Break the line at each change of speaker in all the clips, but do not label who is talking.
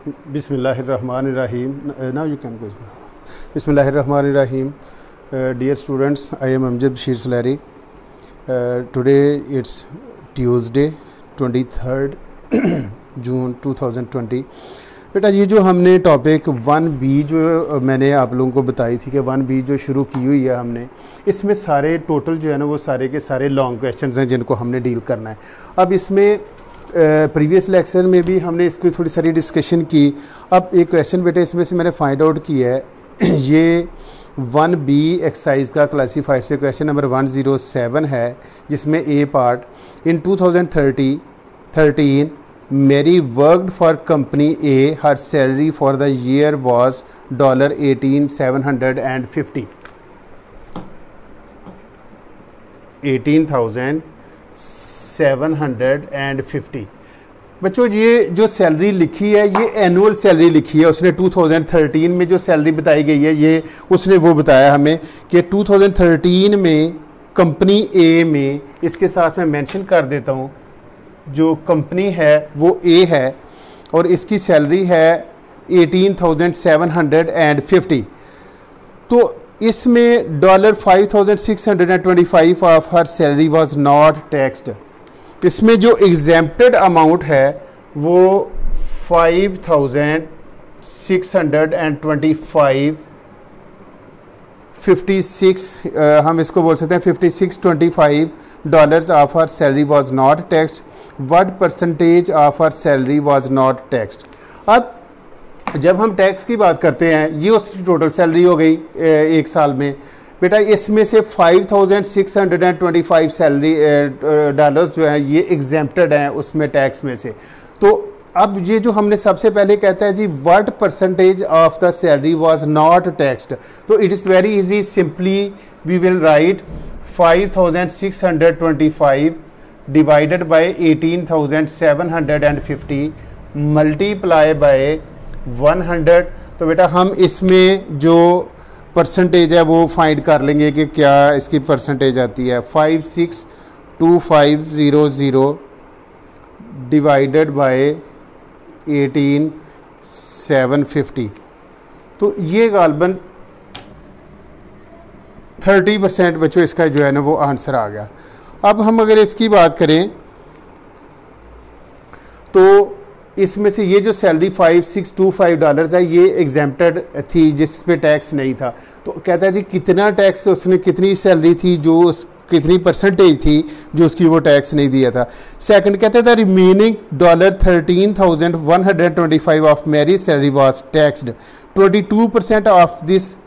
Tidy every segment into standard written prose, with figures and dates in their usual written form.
Bismillahirrahmanirrahim. Now you can go. Bismillahirrahmanirrahim. Dear students, I am Amjad Bashir Salari. Today it's Tuesday, 23rd June 2020. बेटा ये जो हमने topic 1B जो मैंने आप लोगों को बताई थी कि 1B जो शुरू की हुई है हमने, इसमें सारे टोटल जो है ना वो सारे के सारे लॉन्ग क्वेश्चंस हैं जिनको हमने डील करना है. अब इसमें प्रीवियस लेक्चर में भी हमने इसको थोड़ी सारी डिस्कशन की. अब एक क्वेश्चन बेटा इसमें से मैंने फाइंड आउट किया है. ये 1B एक्सरसाइज का क्लासीफाइड से क्वेश्चन नंबर 107 है, जिसमें ए part. In 2013 Mary worked for company A. Her salary for the year was $18,750. 18,750. बच्चों ये जो सैलरी लिखी है ये एनुअल सैलरी लिखी है. उसने 2013 में जो सैलरी बताई गई है ये उसने वो बताया हमें कि 2013 में कंपनी ए में, इसके साथ मैं मेंशन कर देता हूँ, जो कंपनी है वो ए है और इसकी सैलरी है 18,750. तो इसमें $5,625 of her salary was not taxed. इसमें जो एग्जेम्प्टेड अमाउंट है वो 5,625 56 हम इसको बोल सकते हैं $56.25 of her salary was not taxed. What percentage of her salary was not taxed. अब जब हम टैक्स की बात करते हैं, ये उसकी टोटल सैलरी हो गई एक साल में. बेटा इसमें से 5,625 सैलरी डॉलर्स जो हैं ये एग्जेम्प्टेड हैं उसमें टैक्स में से. तो अब ये जो हमने सबसे पहले कहता है जी what percentage of the salary was not taxed. तो it is very easy. Simply we will write 5,625 divided by 18,750 multiply by 100. तो बेटा हम इसमें जो परसेंटेज है वो फाइंड कर लेंगे कि क्या इसकी परसेंटेज आती है. 5,62500 डिवाइडेड बाय 18,750. तो ये गालबन 30% बच्चों इसका जो है ना वो आंसर आ गया. अब हम अगर इसकी बात करें तो इसमें से ये जो सैलरी $5,625 है ये एग्जेम्प्टेड थी जिस पे टैक्स नहीं था. तो कहता है जी कितना टैक्स उसने, कितनी सैलरी थी जो कितनी परसेंटेज थी जो उसकी वो टैक्स नहीं दिया था. सेकंड कहता था remaining $13,125 of marriage salary was taxed. 22% of this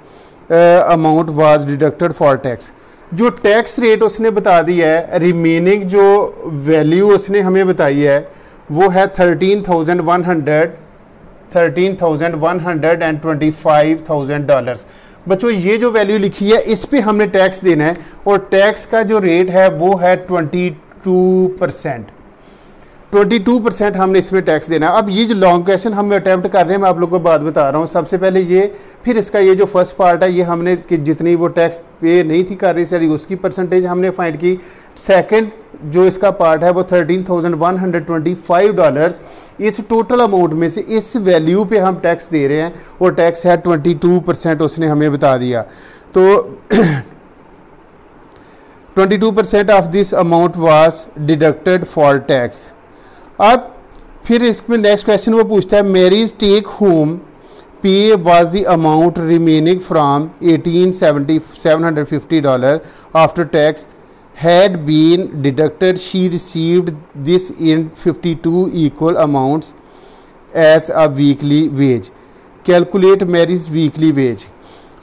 amount was deducted for tax. जो टैक्स रेट उसने बता दिया है, रिमेनिंग जो वैल्यू उसने हमें बताई है वो है $13,125,000. बच्चों ये जो वैल्यू लिखी है इस पे हमने टैक्स देना है और टैक्स का जो रेट है वो है 22%. 22% हमने इसमें टैक्स देना है. अब ये जो लॉन्ग क्वेश्चन हम अटैम्प्ट कर रहे हैं मैं आप लोगों को बात बता रहा हूँ. सबसे पहले ये, फिर इसका ये जो फर्स्ट पार्ट है ये हमने कि जितनी वो टैक्स पे नहीं थी कर रही सैलरी उसकी परसेंटेज हमने फाइंड की. सेकंड जो इसका पार्ट है वो $13,125. इस टोटल अमाउंट में से इस वैल्यू पे हम टैक्स दे रहे हैं और टैक्स है 22% उसने हमें बता दिया. तो 22% of this amount was deducted for tax. अब फिर इसमें नेक्स्ट क्वेश्चन वो पूछता है मैरिज टेक होम पे was the amount remaining from $18,750 after tax had been deducted. She received this in 52 equal amounts as a weekly wage. Calculate Mary's weekly wage.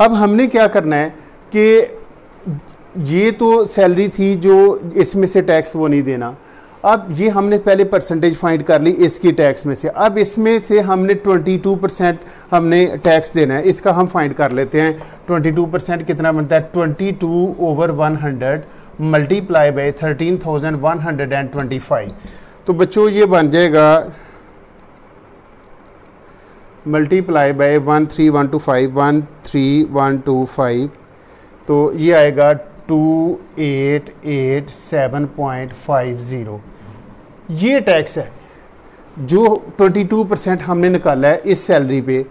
अब हमने क्या करना है कि ये तो सैलरी थी जो इसमें से टैक्स वो नहीं देना. अब ये हमने पहले परसेंटेज फाइंड कर ली इसकी टैक्स में से. अब इसमें से हमने 22% हमने टैक्स देना है. इसका हम फाइंड कर लेते हैं. 22% कितना बनता है? 22/100 मल्टीप्लाई बाय 13,125. तो बच्चों ये बन जाएगा मल्टीप्लाई बाय 13125 तो ये आएगा 2887.50. ये टैक्स है. जो 22% हमने निकाला है इस सैलरी पे,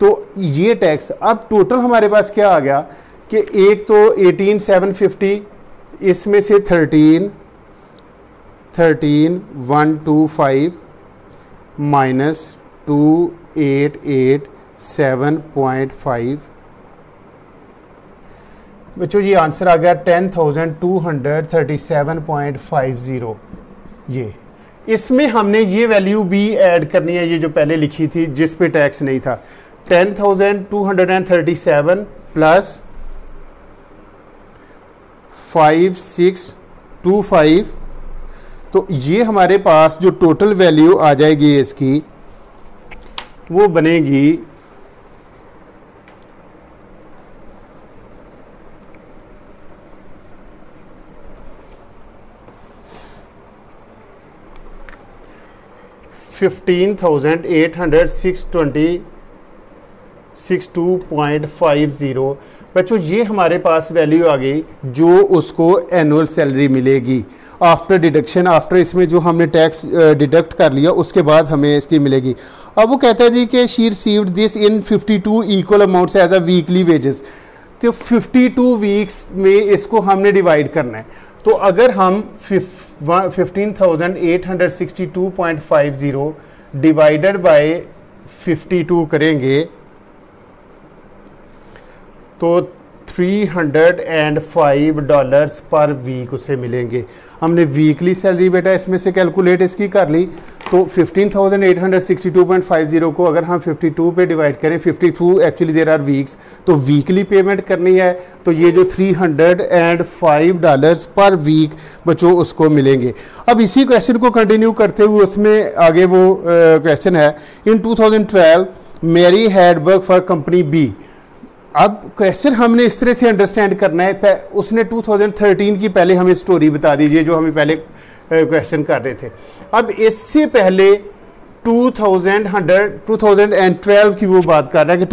तो ये टैक्स अब टोटल हमारे पास क्या आ गया कि एक तो 18,750, इसमें से 13,125 माइनस 2,887.5, बच्चों ये आंसर आ गया 10,237.50। ये इसमें हमने ये वैल्यू भी ऐड करनी है, ये जो पहले लिखी थी जिस पे टैक्स नहीं था, 10,237 प्लस 5,625, तो ये हमारे पास जो टोटल वैल्यू आ जाएगी इसकी वो बनेगी 15,862.50। बच्चों ये हमारे पास वैल्यू आ गई जो उसको एनुअल सैलरी मिलेगी आफ्टर डिडक्शन, आफ्टर इसमें जो हमने टैक्स डिडक्ट कर लिया उसके बाद हमें इसकी मिलेगी। अब वो कहता है जी कि she received this in 52 equal amounts as a weekly wages, तो 52 वीक्स में इसको हमने डिवाइड करना है। तो अगर हम 15,862.50 डिवाइडेड बाय 52 करेंगे तो $305 पर वीक उसे मिलेंगे। हमने वीकली सैलरी बेटा इसमें से कैलकुलेट इसकी कर ली, तो 15,862.50 को अगर हम 52 पे डिवाइड करें, 52 एक्चुअली देयर आर वीक्स, तो वीकली पेमेंट करनी है, तो ये जो $305 पर वीक बच्चों उसको मिलेंगे। अब इसी क्वेश्चन को कंटिन्यू करते हुए उसमें आगे वो क्वेश्चन है, in 2012 Mary had work for company B. अब क्वेश्चन हमने इस तरह से अंडरस्टैंड करना है, उसने 2013 की पहले हमें स्टोरी बता दीजिए जो हमें पहले क्वेश्चन कर रहे थे। अब इससे पहले 2012 की वो बात कर रहा है कि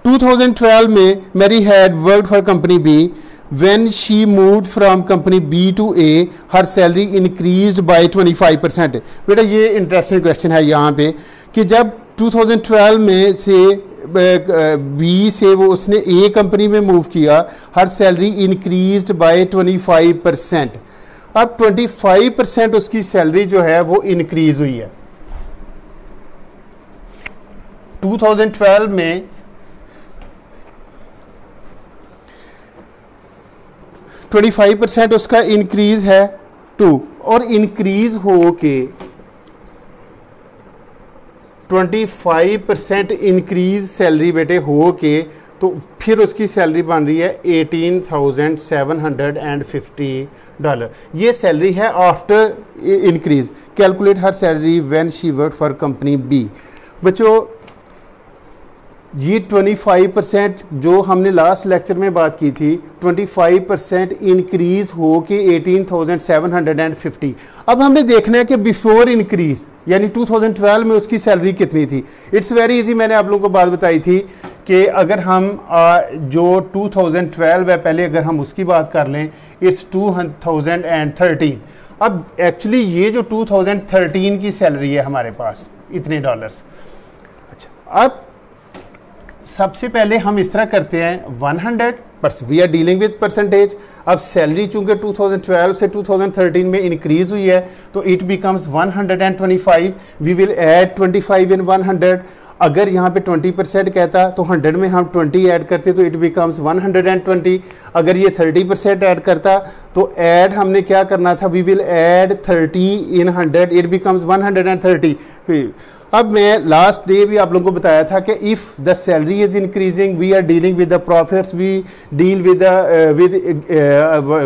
2012 में Mary had worked for company B, when she moved from company B to A her salary increased by 25%। बेटा ये इंटरेस्टिंग क्वेश्चन है यहाँ पे कि जब 2012 में से बी से वो उसने ए कंपनी में मूव किया, हर सैलरी इंक्रीज्ड बाय 25%। अब 25% उसकी सैलरी जो है वो इंक्रीज हुई है। 2012 में 25% उसका इंक्रीज है 2, और इंक्रीज हो के 25% इंक्रीज सैलरी बेटे हो के तो फिर उसकी सैलरी बन रही है $18,750। ये सैलरी है after increase. Calculate her salary when she work for company B. बच्चों ये 25% जो हमने लास्ट लेक्चर में बात की थी, 25% इंक्रीज हो के 18,750। अब हमने देखना है कि बिफोर इंक्रीज यानी 2012 में उसकी सैलरी कितनी थी। इट्स वेरी इजी, मैंने आप लोगों को बात बताई थी कि अगर हम जो 2012 है पहले अगर हम उसकी बात कर लें, इट्स 2013। अब एक्चुअली ये जो 2013 की सैलरी है हमारे पास इतने डॉलर्स। अच्छा, अब सबसे पहले हम इस तरह करते हैं 100, बस we are dealing with percentage. अब सैलरी चूंकि 2012 से 2013 में इंक्रीज हुई है तो it becomes 125। We will add 25 in 100। अगर यहाँ पे 20% कहता तो 100 में हम 20 ऐड करते तो इट बिकम्स 120। अगर ये 30% ऐड करता तो ऐड हमने क्या करना था, we will add 30 in 100, it becomes 130। अब मैं लास्ट डे भी आप लोगों को बताया था कि if the salary is increasing we are dealing with the profits, we deal with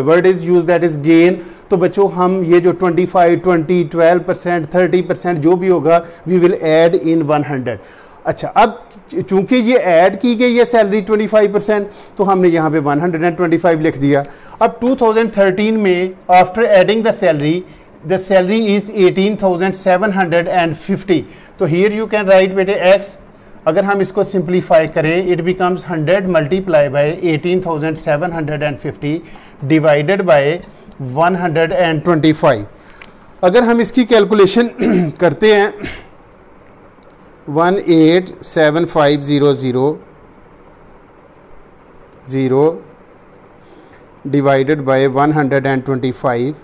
word is use that is gain. तो बच्चों हम ये जो 25, 20, 12%, 30% जो भी होगा वी विल ऐड इन 100। अच्छा, अब चूंकि ये ऐड की गई है सैलरी 25% तो हमने यहाँ पे 125 लिख दिया। अब 2013 में after adding the salary is 18,750। तो हियर यू कैन राइट बेटे x। अगर हम इसको सिंप्लीफाई करें it becomes 100 multiply by 18,750 divided by 125। अगर हम इसकी कैलकुलेशन करते हैं 187500 डिवाइडेड बाय 125,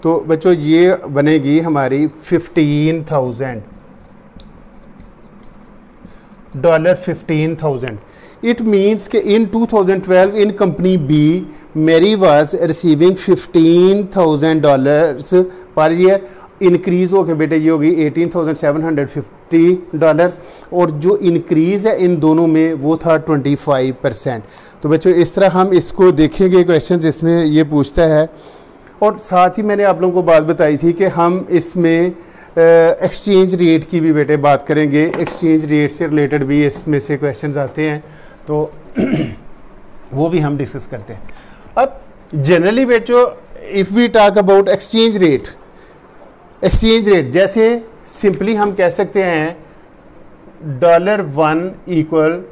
तो बच्चों ये बनेगी हमारी $15,000 $15,000। इट मीन्स कि इन 2012 इन कंपनी बी मेरी was receiving $15,000 per year, increase हो के बेटे ये होगी $18,750, और जो इंक्रीज़ है इन दोनों में वो था 25%। तो बच्चों इस तरह हम इसको देखेंगे क्वेश्चन इसमें ये पूछता है। और साथ ही मैंने आप लोगों को बात बताई थी कि हम इसमें एक्सचेंज रेट की भी बेटे बात करेंगे, एक्सचेंज रेट से रिलेटेड भी इसमें से क्वेश्चंस आते हैं, तो वो भी हम डिस्कस करते हैं। अब जनरली बेटो if we talk about exchange rate जैसे सिंपली हम कह सकते हैं $1 इक्वल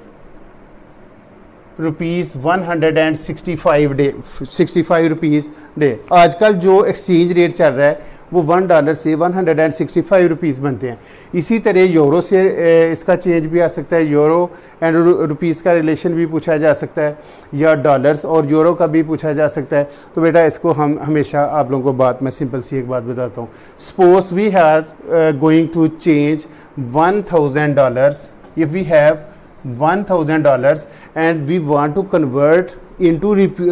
₹165 डे। आजकल जो एक्सचेंज रेट चल रहा है वो $1 से ₹165 बनते हैं। इसी तरह यूरो से इसका चेंज भी आ सकता है, यूरो एंड रुपीज़ का रिलेशन भी पूछा जा सकता है, या डॉलर्स और यूरो का भी पूछा जा सकता है। तो बेटा इसको हम हमेशा आप लोगों को बात, मैं सिंपल सी एक बात बताता हूँ। Suppose we are going to change $1,000, if we have $1,000 and we want to convert into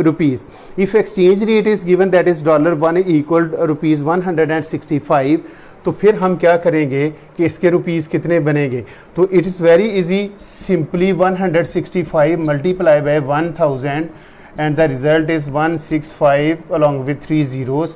rupees. If exchange rate is given that is $1 equal ₹165, तो फिर हम क्या करेंगे कि इसके रुपीज़ कितने बनेंगे। तो it is very easy, simply 165 multiply by 1000 and the result is 165 along with 3 zeros,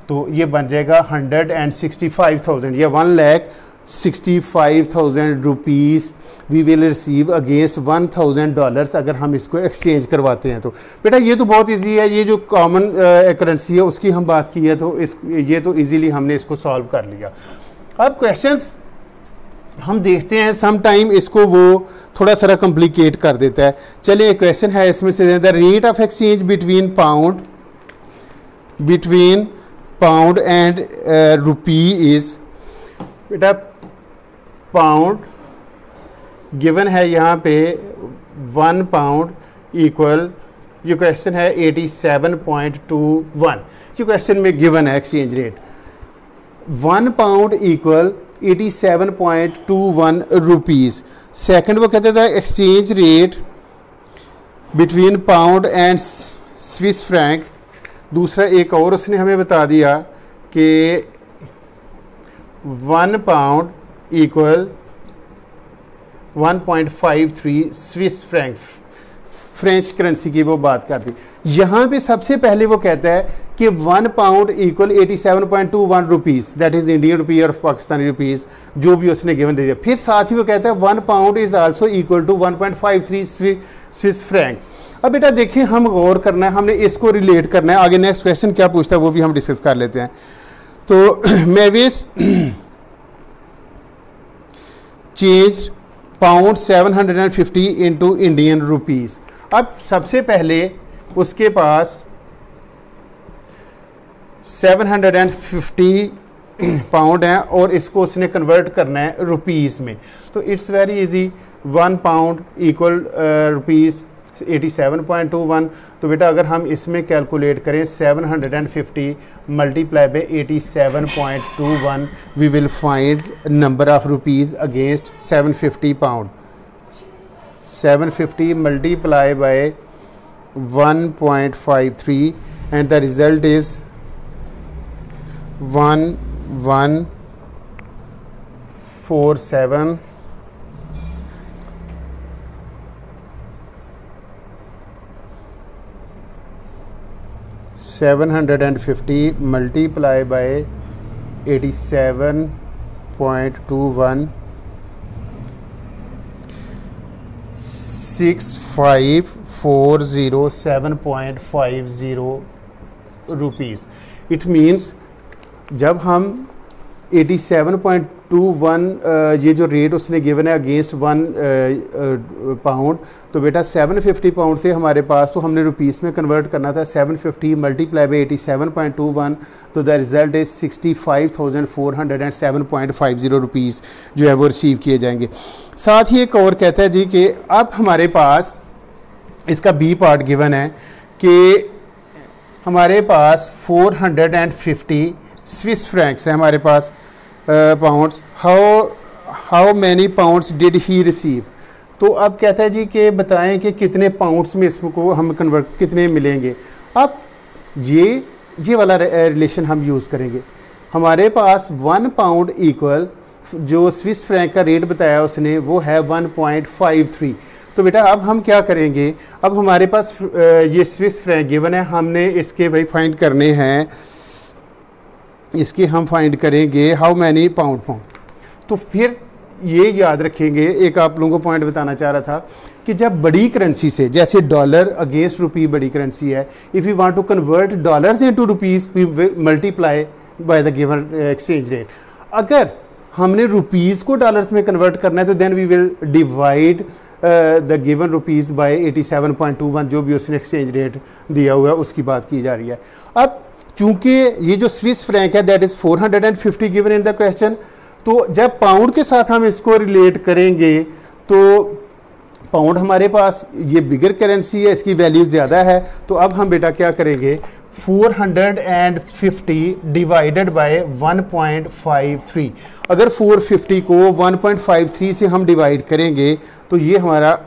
तो ये बन जाएगा 165,000 या $1,65,000 वी विल रिसीव अगेंस्ट $1,000 अगर हम इसको एक्सचेंज करवाते हैं। तो बेटा ये तो बहुत इजी है, ये जो कॉमन करेंसी है उसकी हम बात की है, तो ये तो इजीली हमने इसको सॉल्व कर लिया। अब क्वेश्चंस हम देखते हैं, सम टाइम इसको वो थोड़ा सा कॉम्प्लिकेट कर देता है। चलिए क्वेश्चन है इसमें से, the rate of exchange between pound and rupee is, बेटा पाउंड गिवन है यहाँ पे 1 पाउंड इक्वल, ये क्वेश्चन है 87.21, ये क्वेश्चन में गिवन है exchange rate 1 pound equal 87.21 rupees. Second वो कहते थे exchange rate between pound and Swiss franc. दूसरा एक और उसने हमें बता दिया कि 1 pound equal 1.53 Swiss Frank, French currency की वो बात करती। यहाँ पे सबसे पहले वो कहता है कि 1 pound equal 87.21 rupees, that is Indian rupee और पाकिस्तानी रुपीज़, जो भी उसने गिवन दे दिया। फिर साथ ही वो कहता है 1 pound is also equal to 1.53 Swiss franc. अब बेटा देखिए, हम गौर करना है, हमने इसको रिलेट करना है। आगे नेक्स्ट क्वेश्चन क्या पूछता है वो भी हम डिस्कस कर लेते हैं। तो Mavis change pound 750 into Indian rupees. अब सबसे पहले उसके पास 750 पाउंड है और इसको उसने कन्वर्ट करना है रुपीज़ में। तो it's very easy, 1 pound equal rupees 87.21। तो बेटा अगर हम इसमें कैलकुलेट करें 750 multiply by 87.21, we will find number of rupees against 750 pound. 750 multiply by 1.53 and the result is 1147 750 multiply by 87.21 65,407.50 rupees. It means जब हम 87.21 ये जो रेट उसने गिवन है अगेंस्ट 1 पाउंड, तो बेटा 750 पाउंड थे हमारे पास, तो हमने रुपीस में कन्वर्ट करना था। 750 मल्टीप्लाई बाई 87.21, तो द रिज़ल्ट इज़ 65,407.50 रुपीज़ जो है वो रिसीव किए जाएंगे। साथ ही एक और कहता है जी कि अब हमारे पास इसका बी पार्ट गिवन है कि हमारे पास 450 स्विस फ्रैंक्स है हमारे पास pounds. How many pounds did he receive. तो अब कहता है जी कि बताएं कि कितने पाउंड्स में इसको हम कन्वर्ट कितने मिलेंगे। अब ये वाला रिलेशन हम यूज़ करेंगे। हमारे पास 1 पाउंड इक्वल जो स्विस फ्रैंक का रेट बताया उसने वो है 1.53। तो बेटा अब हम क्या करेंगे, अब हमारे पास ये स्विस फ्रैंक गिवन है, हमने इसके भाई फाइंड करने हैं, इसके हम फाइंड करेंगे हाउ मैनी पाउंड। तो फिर ये याद रखेंगे, एक आप लोगों को पॉइंट बताना चाह रहा था कि जब बड़ी करेंसी से, जैसे डॉलर अगेंस्ट रुपी बड़ी करेंसी है, if you want to convert dollars into rupees we multiply by the given exchange rate. अगर हमने रुपीस को डॉलर्स में कन्वर्ट करना है तो then we will divide the given rupees by 87.21 जो भी उसने एक्सचेंज रेट दिया हुआ है उसकी बात की जा रही है। अब चूंकि ये जो स्विस फ्रैंक है that is 450 given in the question, तो जब पाउंड के साथ हम इसको रिलेट करेंगे तो पाउंड हमारे पास ये बिगर करेंसी है, इसकी वैल्यू ज़्यादा है। तो अब हम बेटा क्या करेंगे, 450 डिवाइडेड बाय 1.53। अगर 450 को 1.53 से हम डिवाइड करेंगे तो ये हमारा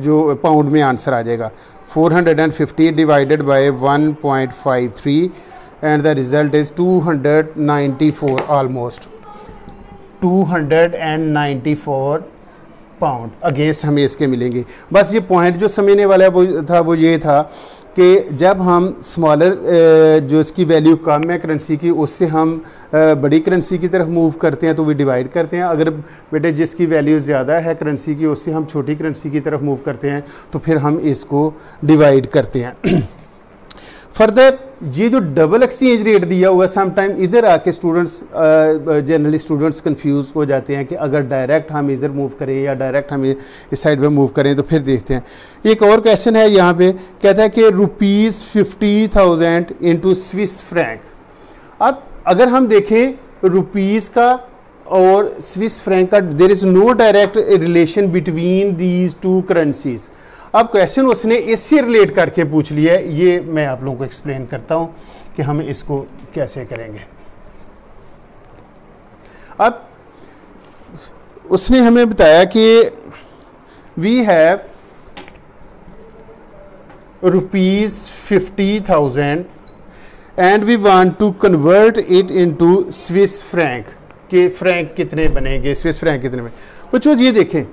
जो पाउंड में आंसर आ जाएगा 450 divided by 1.53 and the result is 294, almost 294 pound against हमें इसके मिलेंगे। बस ये पॉइंट जो समझने वाला है वो ये था कि जब हम स्मॉलर जो इसकी वैल्यू कम है करेंसी की, उससे हम बड़ी करेंसी की तरफ मूव करते हैं तो वे डिवाइड करते हैं। अगर बेटे जिसकी वैल्यू ज़्यादा है करेंसी की, उससे हम छोटी करेंसी की तरफ मूव करते हैं तो फिर हम इसको डिवाइड करते हैं। फर्दर ये जो डबल एक्सचेंज रेट दिया हुआ है, समटाइम इधर आके स्टूडेंट्स जनरली स्टूडेंट्स कंफ्यूज हो जाते हैं कि अगर डायरेक्ट हम इधर मूव करें या डायरेक्ट हम इस साइड पे मूव करें। तो फिर देखते हैं, एक और क्वेश्चन है यहाँ पे, कहता है कि ₹50,000 इंटू स्विस फ्रैंक। अब अगर हम देखें रुपीज़ का और स्विस फ्रैंक का, there is no direct relation between these two currencies. अब क्वेश्चन उसने इससे रिलेट करके पूछ लिया है, ये मैं आप लोगों को एक्सप्लेन करता हूं कि हम इसको कैसे करेंगे। अब उसने हमें बताया कि we have ₹50,000 and we want to convert it into Swiss franc. के फ्रैंक कितने बनेंगे, स्विस फ्रैंक कितने बने। बच्चों ये देखें,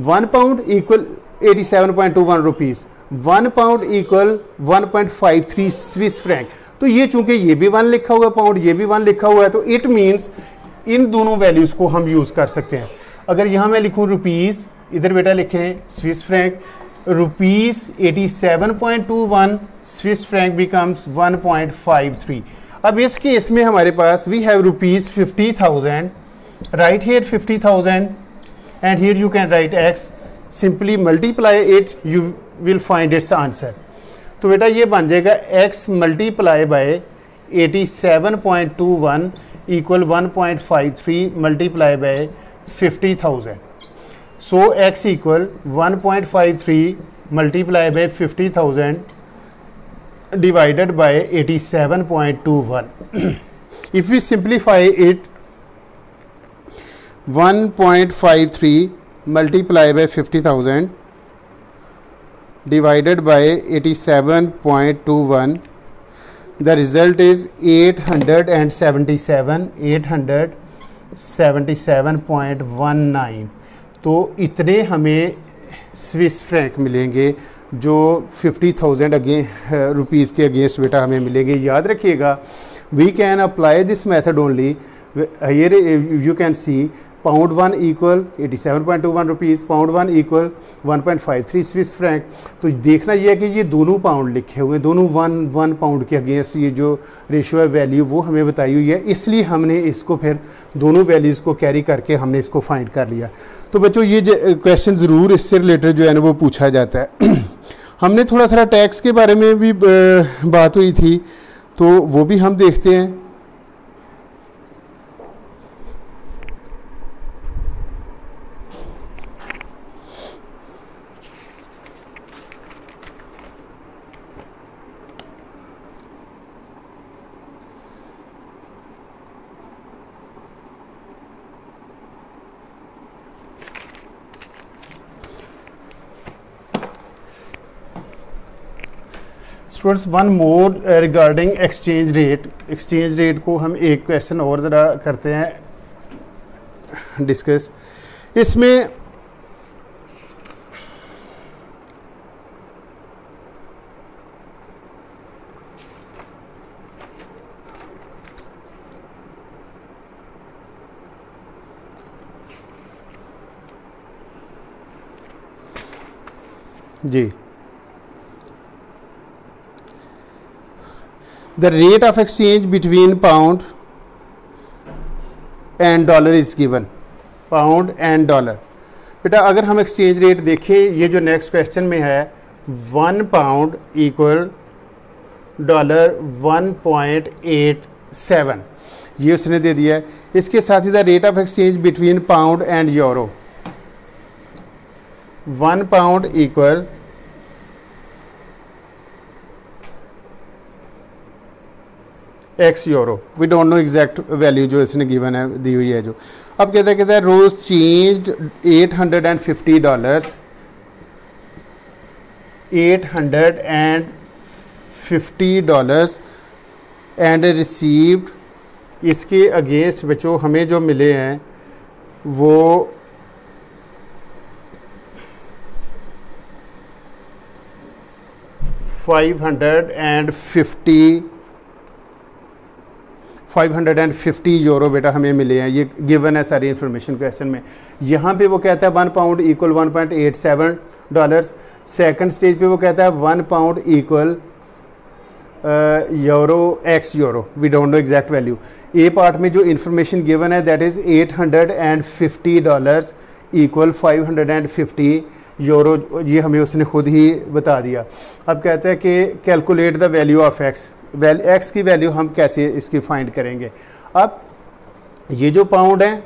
1 pound equal 87.21 rupees, 1 pound equal 1.53 Swiss franc. तो ये चूंकि ये भी 1 लिखा हुआ है पाउंड, ये भी 1 लिखा हुआ है, तो इट मीन्स इन दोनों वैल्यूज़ को हम यूज़ कर सकते हैं। अगर यहाँ मैं लिखूँ रुपीज़, इधर बेटा लिखें Swiss franc, rupees 87.21 Swiss franc becomes 1.53। अब इस केस में हमारे पास we have ₹50,000, write here 50,000 and here you can write x, simply multiply it, you will find its answer. तो बेटा ये बन जाएगा x multiply by 87.21 equal 1.53 multiply by 50,000। So x equal 1.53 multiply by 50,000 divided by 87.21. If we simplify it, 1.53 multiplied by 50,000 divided by 87.21, the result is 877.19। तो इतने हमें Swiss franc मिलेंगे जो 50,000 रुपीज़ के अगेंस्ट बेटा हमें मिलेंगे। याद रखिएगा, we can apply this method only here, you can see pound 1 equal 87.21 rupees, pound 1 equal 1.53 Swiss franc. तो देखना ये है कि ये दोनों पाउंड लिखे हुए हैं, दोनों 1 पाउंड के अगेंस्ट ये जो रेशियो है वैल्यू वो हमें बताई हुई है, इसलिए हमने इसको फिर दोनों वैल्यूज़ को कैरी करके हमने इसको फाइंड कर लिया। तो बच्चों ये क्वेश्चन ज़रूर इससे रिलेटेड जो है ना वो पूछा जाता है। हमने थोड़ा सा टैक्स के बारे में भी बात हुई थी, तो वो भी हम देखते हैं। Students one more regarding exchange rate. Exchange rate को हम एक क्वेश्चन और ज़रा करते हैं डिस्कस। इसमें जी the rate of exchange between pound and dollar is given, pound and dollar। बेटा अगर हम एक्सचेंज रेट देखें, ये जो नेक्स्ट क्वेश्चन में है 1 पाउंड इक्वल डॉलर 1.87, ये उसने दे दिया है। इसके साथ ही the rate of exchange between pound and euro, 1 pound equal x euro. We don't know exact value जो इसने गिवन है, दी हुई है जो। अब कहता है रोज चेंज्ड $850, $850 एंड रिसीव्ड। इसके अगेंस्ट बच्चों हमें जो मिले हैं वो $550 यूरो बेटा हमें मिले हैं। ये गिवन है सारी इन्फॉर्मेशन क्वेश्चन में। यहाँ पे वो कहता है 1 पाउंड इक्वल 1.87 सेकंड स्टेज पे वो कहता है 1 pound equal euro X euro. We don't know exact value. A part में जो इन्फॉर्मेशन गिवन है दैट इज़ $850 इक्वल 550 यूरो। ये हमें उसने खुद ही बता दिया। अब कहता है कि calculate the value of x. X की वैल्यू हम कैसे इसकी फाइंड करेंगे। अब ये जो पाउंड है,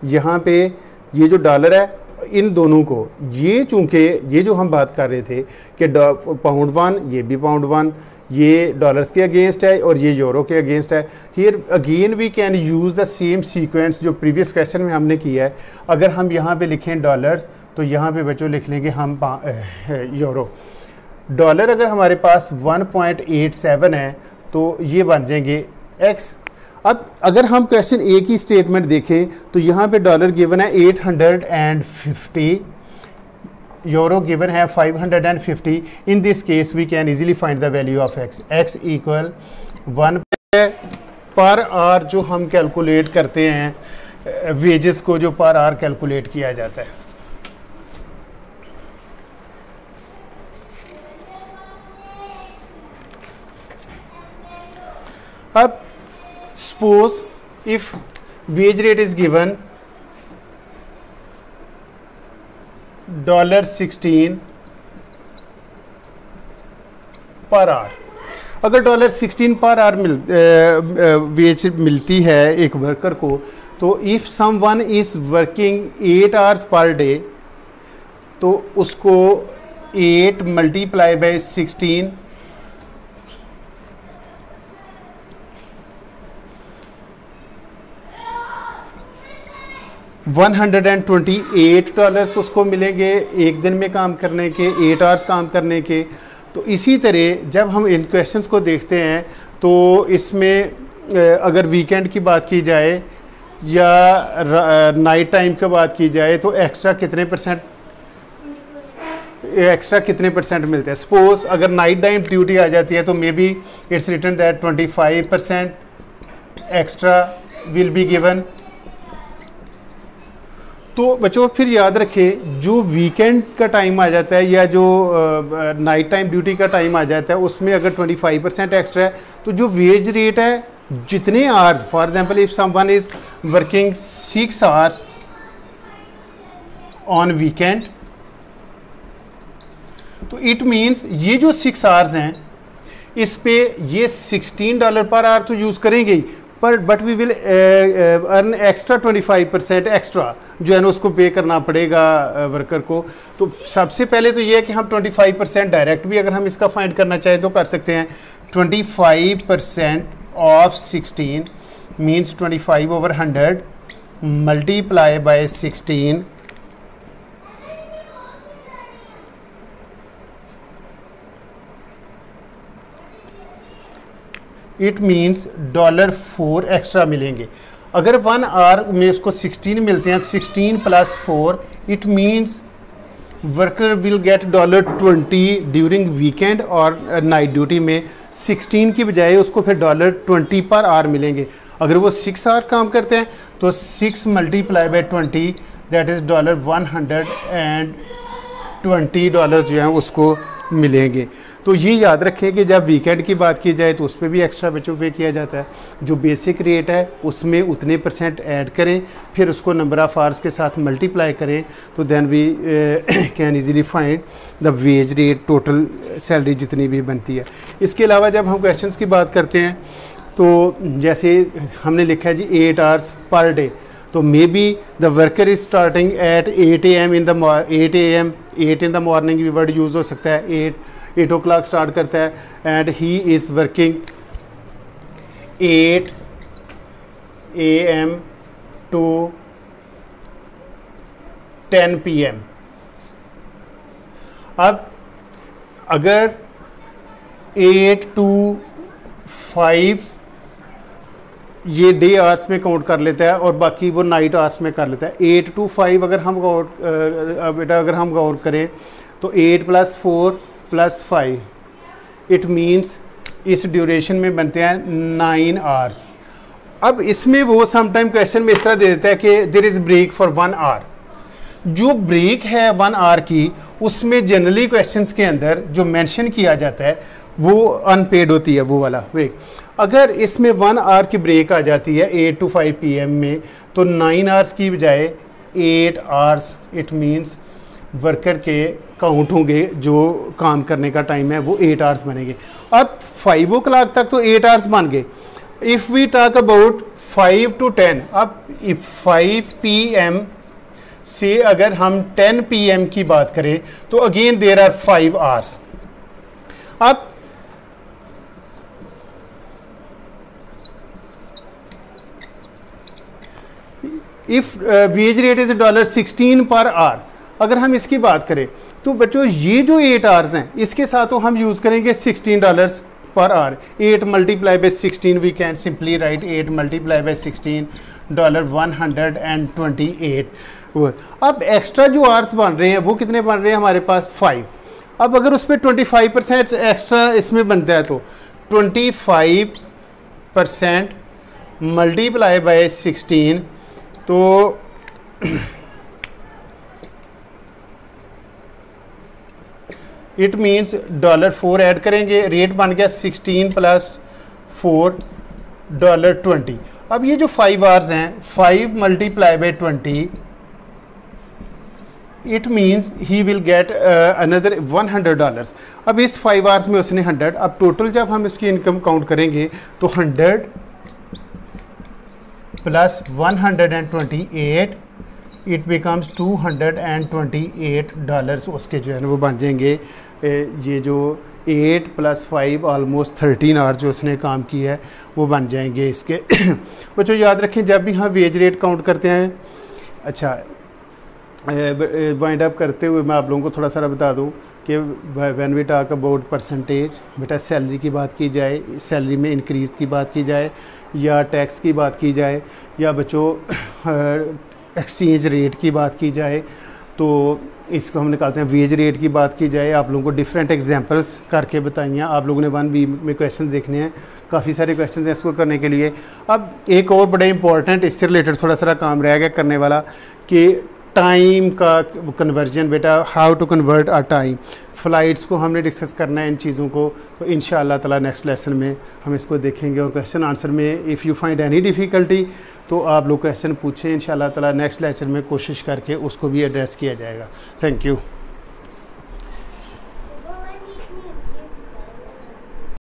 यहाँ पे ये जो डॉलर है, इन दोनों को ये चूँकि ये जो हम बात कर रहे थे कि पाउंड 1, ये भी पाउंड 1, ये डॉलर्स के अगेंस्ट है और ये यूरो के अगेंस्ट है। Here again we can use the same sequence जो प्रीवियस क्वेश्चन में हमने किया है। अगर हम यहाँ पे लिखें डॉलर्स, तो यहाँ पे बच्चों लिख लेंगे हम यूरो। डॉलर अगर हमारे पास 1.87 है तो ये बन जाएंगे x। अब अगर हम क्वेश्चन ए की स्टेटमेंट देखें तो यहाँ पे डॉलर गिवन है 850, यूरो गिवन है 550। In this case we can easily find the value of x। x equal 1 पर आर जो हम कैलकुलेट करते हैं, वेजेस को जो पर आर कैलकुलेट किया जाता है। अब suppose if wage rate is given $16 per our. अगर $16 पर आवर वेज मिलती है एक वर्कर को, तो if someone is working 8 hours per day, तो उसको 8 मल्टीप्लाई बाय 16 $128 उसको मिलेंगे एक दिन में काम करने के, 8 आवर्स काम करने के। तो इसी तरह जब हम इन क्वेश्चंस को देखते हैं तो इसमें अगर वीकेंड की बात की जाए या नाइट टाइम की बात की जाए तो एक्स्ट्रा कितने परसेंट मिलते हैं। सपोज अगर नाइट टाइम ड्यूटी आ जाती है तो may be it's written that 25% extra will be given. तो बच्चों फिर याद रखें, जो वीकेंड का टाइम आ जाता है या जो नाइट टाइम ड्यूटी का टाइम आ जाता है, उसमें अगर 25% एक्स्ट्रा है तो जो वेज रेट है जितने hours, for example if someone is working 6 hours on weekend, तो इट मीन्स ये जो 6 आवर्स हैं इस पे ये $16 पर आवर तो यूज़ करेंगे ही, पर but we will earn extra 25% extra जो है ना उसको पे करना पड़ेगा वर्कर को। तो सबसे पहले तो ये है कि हम 25% डायरेक्ट भी अगर हम इसका फाइंड करना चाहें तो कर सकते हैं। 25% of 16 means 25/100 multiply by 16 it means $4 extra मिलेंगे। अगर 1 आवर में उसको 16 मिलते हैं, 16 + 4 it means worker will get $20 during weekend और नाइट ड्यूटी में 16 की बजाय उसको फिर $20 पर आवर मिलेंगे। अगर वो 6 आवर काम करते हैं तो 6 × 20 दैट इज़ $120 जो है उसको मिलेंगे। तो ये याद रखें कि जब वीकेंड की बात की जाए तो उस पर भी एक्स्ट्रा बच्चों पे किया जाता है। जो बेसिक रेट है उसमें उतने % ऐड करें, फिर उसको नंबर ऑफ़ आवर्स के साथ मल्टीप्लाई करें, तो then we can easily find the wage rate, total salary जितनी भी बनती है। इसके अलावा जब हम क्वेश्चंस की बात करते हैं तो जैसे हमने लिखा है जी 8 आवर्स पर डे, तो मे be the worker is starting at 8 in the morning भी वर्ड यूज़ हो सकता है, 8 o'clock स्टार्ट करता है and he is working 8 AM to 10 PM। अब अगर 8 to 5 ये डे आवर्स में काउंट कर लेता है और बाकी वो नाइट आवर्स में कर लेता है, 8 to 5 अगर हम गौर करें तो 8 + 4 + 5 इट मीन्स इस ड्यूरेशन में बनते हैं 9 आवर्स। अब इसमें वो समटाइम क्वेश्चन में इस तरह दे देता है कि there is break for 1 hour. जो ब्रेक है 1 आवर की, उसमें जनरली क्वेश्चंस के अंदर जो मेंशन किया जाता है वो अनपेड होती है, वो वाला ब्रेक। अगर इसमें 1 आवर की ब्रेक आ जाती है 8 to 5 PM में, तो 9 आवर्स की बजाय 8 आवर्स इट मीन्स वर्कर के काउंट होंगे, जो काम करने का टाइम है वो 8 आवर्स बनेंगे। अब 5 o'clock तक तो 8 आवर्स बन गए। If we talk about 5 to 10, अब 5 PM से अगर हम 10 PM की बात करें तो अगेन देयर आर 5 आवर्स। अब if wage rate is $16 per our, अगर हम इसकी बात करें तो बच्चों ये जो 8 आवर्स हैं इसके साथ तो हम यूज़ करेंगे $16 per hour. 8 × 16 we can simply write 8 × 16 $128। अब एक्स्ट्रा जो आवर्स बन रहे हैं वो कितने बन रहे हैं हमारे पास 5। अब अगर उस पर 25% एक्स्ट्रा इसमें बनता है तो 25% मल्टीप्लाई बाय 16 तो इट मीन्स $4 ऐड करेंगे, रेट बन गया 16 + 4 $20। अब ये जो 5 आवर्स हैं 5 × 20 it means he will get another $100। अब इस 5 आवर्स में उसने 100, अब टोटल जब हम इसकी इनकम काउंट करेंगे तो 100 + 128 इट बिकम्स $228 उसके जो है ना वो बन जाएंगे। ये जो 8 + 5 ऑलमोस्ट 13 आवर्स जो उसने काम किया है वो बन जाएंगे इसके। बच्चों याद रखें जब भी हम वेज रेट काउंट करते हैं, अच्छा वाइंड अप करते हुए मैं आप लोगों को थोड़ा सा बता दूं कि when we talk about percentage, बेटा सैलरी की बात की जाए, सैलरी में इंक्रीज़ की बात की जाए या टैक्स की बात की जाए या बच्चों एक्सचेंज रेट की बात की जाए, तो इसको हम निकालते हैं वेज रेट की बात की जाए, आप लोगों को डिफरेंट एग्जांपल्स करके बताइए। आप लोगों ने 1B में क्वेश्चन देखने हैं, काफ़ी सारे क्वेश्चन हैं इसको करने के लिए। अब एक और बड़ा इंपॉर्टेंट इससे रिलेटेड थोड़ा सा काम रह गया करने वाला कि टाइम का कन्वर्जन बेटा, how to convert our time, flights को हमने डिस्कस करना है इन चीज़ों को। तो इंशाअल्लाह ताला नेक्स्ट लेसन में हम इसको देखेंगे। और क्वेश्चन आंसर में if you find any difficulty तो आप लोग क्वेश्चन पूछें, इंशाअल्लाह ताला नेक्स्ट लेक्चर में कोशिश करके उसको भी एड्रेस किया जाएगा। Thank you.